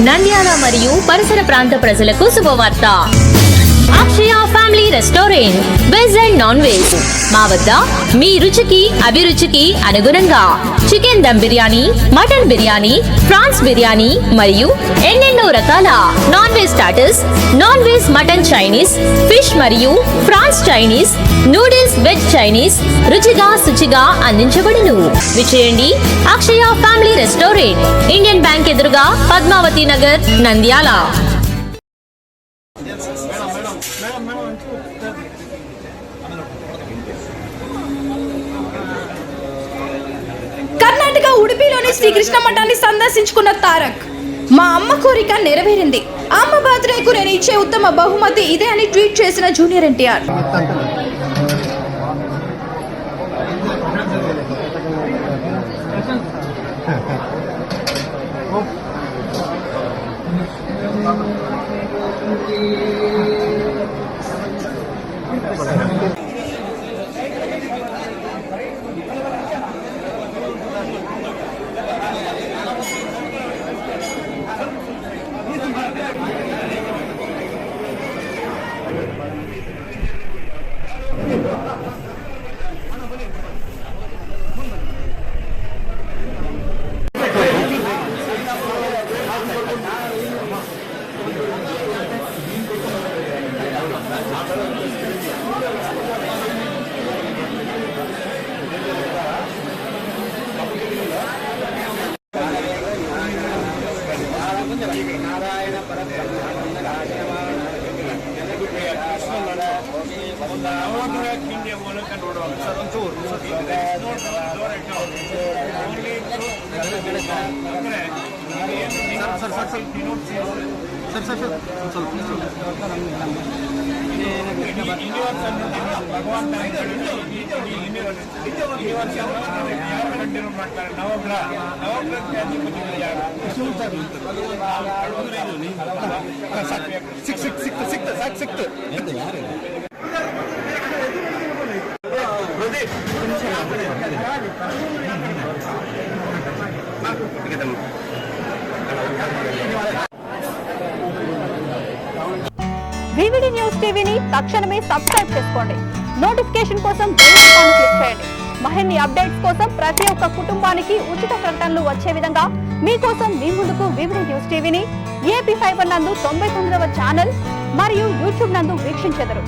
నంద్యాల మరియు పరిసర ప్రాంత ప్రజలకు శుభవార్త. Akshaya family restaurant veg and non veg మా వద్ద మీ రుచికి అభిరుచికి అనుగుణంగా chicken dum biryani, mutton biryani, prawns biryani మరియు ఎన్నెన్నో రకాల non veg starters, non veg mutton Chinese, fish మరియు prawns Chinese, noodles veg Chinese రుచిగా శుచిగా అందించబడును. విచేయండి Akshaya family restaurant, Indian Bank ఎదురుగా, పద్మావతి నగర్, నంద్యాల. కర్ణాటక ఉడిపిలోని శ్రీకృష్ణ మఠాన్ని సందర్శించుకున్న తారక్, మా అమ్మ కోరిక నెరవేరింది. అమ్మ బర్త్డేకు నేను ఇచ్చే ఉత్తమ బహుమతి ఇదే అని ట్వీట్ చేసిన జూనియర్ ఎన్టీఆర్. వివిడి న్యూస్ టీవీని తక్షణమే సబ్స్క్రైబ్ చేసుకోండి. నోటిఫికేషన్ కోసం బెల్ ఐకాన్ క్లిక్ చేయండి. మరిన్ని అప్డేట్స్ కోసం ప్రతి ఒక్క కుటుంబానికి ఉచిత ప్రకటనలు వచ్చే విధంగా మీకోసం మీ ముందుకు వివిడి న్యూస్ టీవీని ఏపీ ఫైబర్ నందు 99వ ఛానల్ మరియు యూట్యూబ్ నందు వీక్షించెదరు.